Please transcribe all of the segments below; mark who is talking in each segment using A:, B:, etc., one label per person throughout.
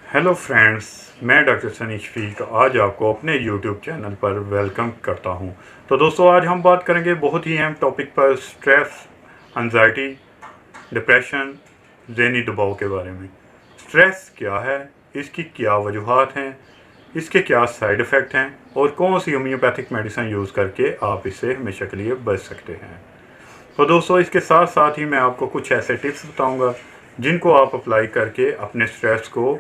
A: Hello friends, मैं doctor Sunny Shafiq आज आपको अपने यूट्यूब चैनल पर वेलकम करता हूं। तो दोस्तों, आज हम बात करेंगे बहुत ही अहम टॉपिक पर स्ट्रेस, एंजाइटी, डिप्रेशन, ज़हनी दबाव के बारे में। स्ट्रेस क्या है, इसकी क्या वजूहात हैं, इसके क्या साइड इफ़ेक्ट हैं और कौन सी होम्योपैथिक मेडिसिन यूज़ करके आप इससे हमेशा के लिए बच सकते हैं। तो दोस्तों, इसके साथ साथ ही मैं आपको कुछ ऐसे टिप्स बताऊंगा जिनको आप अप्लाई करके अपने स्ट्रेस को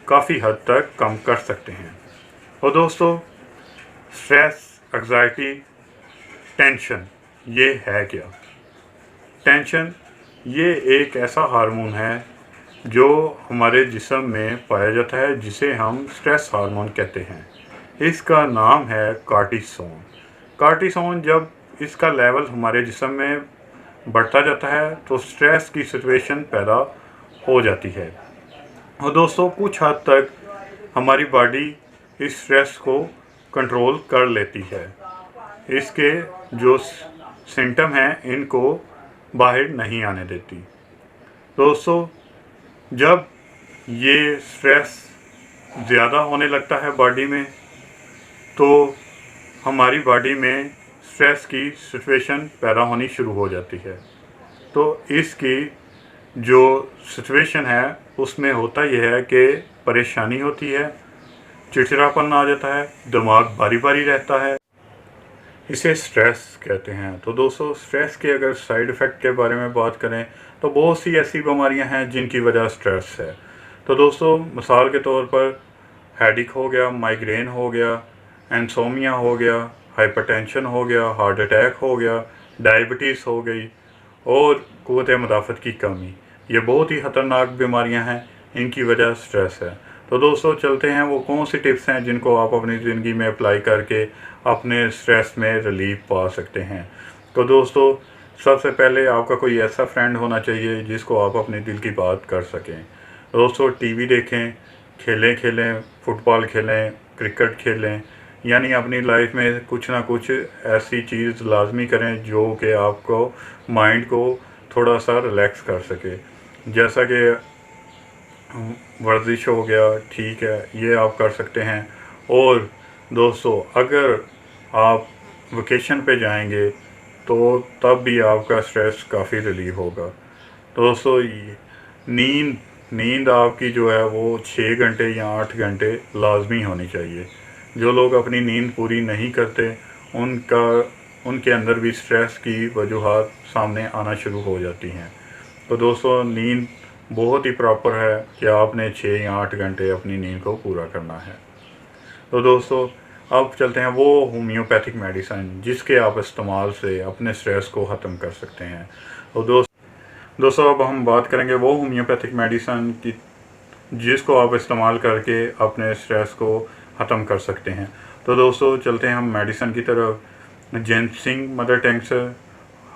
A: काफ़ी हद तक कम कर सकते हैं। और दोस्तों, स्ट्रेस, एंग्जाइटी, टेंशन ये है क्या? टेंशन ये एक ऐसा हार्मोन है जो हमारे जिस्म में पाया जाता है, जिसे हम स्ट्रेस हार्मोन कहते हैं। इसका नाम है कार्टिसोन। कार्टिसोन जब इसका लेवल हमारे जिस्म में बढ़ता जाता है तो स्ट्रेस की सिचुएशन पैदा हो जाती है। और दोस्तों, कुछ हद तक हमारी बॉडी इस स्ट्रेस को कंट्रोल कर लेती है। इसके जो सिम्टम हैं इनको बाहर नहीं आने देती। दोस्तों, जब ये स्ट्रेस ज़्यादा होने लगता है बॉडी में, तो हमारी बॉडी में स्ट्रेस की सिचुएशन पैदा होनी शुरू हो जाती है। तो इसकी जो सिचुएशन है उसमें होता यह है कि परेशानी होती है, चिड़चिड़ापन आ जाता है, दिमाग भारी भारी रहता है। इसे स्ट्रेस कहते हैं। तो दोस्तों, स्ट्रेस के अगर साइड इफ़ेक्ट के बारे में बात करें तो बहुत सी ऐसी बीमारियां हैं जिनकी वजह स्ट्रेस है। तो दोस्तों, मिसाल के तौर पर हेडेक हो गया, माइग्रेन हो गया, इंसोमिया हो गया, हाइपरटेंशन हो गया, हार्ट अटैक हो गया, डायबिटीज़ हो गई और क़ुव्वत मुदाफ़त की कमी। ये बहुत ही ख़तरनाक बीमारियां हैं, इनकी वजह स्ट्रेस है। तो दोस्तों, चलते हैं वो कौन सी टिप्स हैं जिनको आप अपनी ज़िंदगी में अप्लाई करके अपने स्ट्रेस में रिलीफ पा सकते हैं। तो दोस्तों, सबसे पहले आपका कोई ऐसा फ्रेंड होना चाहिए जिसको आप अपने दिल की बात कर सकें। दोस्तों, टीवी देखें, खेलें, फुटबॉल खेलें, क्रिकेट खेलें, यानी अपनी लाइफ में कुछ ना कुछ ऐसी चीज़ लाजमी करें जो कि आपको माइंड को थोड़ा सा रिलैक्स कर सके। जैसा कि वर्जिश हो गया, ठीक है, ये आप कर सकते हैं। और दोस्तों, अगर आप वेकेशन पे जाएंगे तो तब भी आपका स्ट्रेस काफ़ी रिलीव होगा। दोस्तों, नींद आपकी जो है वो 6 घंटे या 8 घंटे लाजमी होनी चाहिए। जो लोग अपनी नींद पूरी नहीं करते उनके अंदर भी स्ट्रेस की वजूहात सामने आना शुरू हो जाती हैं। तो दोस्तों, नींद बहुत ही प्रॉपर है कि आपने 6 या 8 घंटे अपनी नींद को पूरा करना है। तो दोस्तों, अब चलते हैं वो होम्योपैथिक मेडिसिन जिसके आप इस्तेमाल से अपने स्ट्रेस को ख़त्म कर सकते हैं। तो दोस्तों, अब हम बात करेंगे वो होम्योपैथिक मेडिसिन की जिसको आप इस्तेमाल करके अपने स्ट्रेस को ख़त्म कर सकते हैं। तो दोस्तों, चलते हैं हम मेडिसिन की तरफ। Ginseng mother tincture,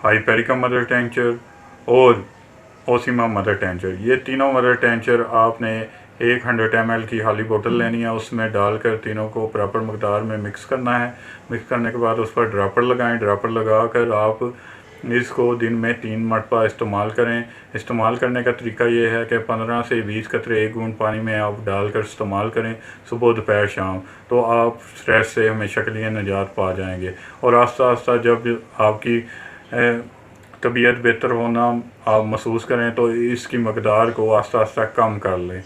A: hypericum mother tincture और ओसिमा मदर टिंक्चर, ये तीनों मदर टिंक्चर आपने 100 ml की खाली बोतल लेनी है। उसमें डालकर तीनों को प्रॉपर मकदार में मिक्स करना है। मिक्स करने के बाद उस पर ड्रॉपर लगाएं। ड्रॉपर लगा कर आप इसको दिन में 3 मरतबा इस्तेमाल करें। इस्तेमाल करने का तरीका ये है कि 15 से 20 कतरे 1 बूंद पानी में आप डालकर इस्तेमाल करें, सुबह दोपहर शाम। तो आप स्ट्रेस से हमेशा के लिए निजात पा जाएंगे। और आस्ता आस्ता जब आपकी तबीयत बेहतर होना आप महसूस करें तो इसकी मकदार को आस्ता आस्ता कम कर लें।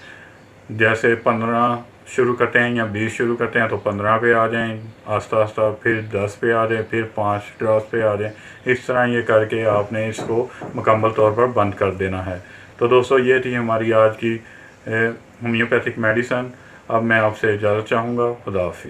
A: जैसे 15 शुरू करते हैं या 20 शुरू करते हैं तो 15 पे आ जाएं, आस्ता आस्ता फिर 10 पे आ जाएं, फिर 5 ड्रॉप पे आ जाएं। इस तरह ये करके आपने इसको मुकम्मल तौर पर बंद कर देना है। तो दोस्तों, ये थी हमारी आज की होम्योपैथिक मेडिसिन। अब मैं आपसे इजाज़त चाहूँगा। खुदा हाफिज़।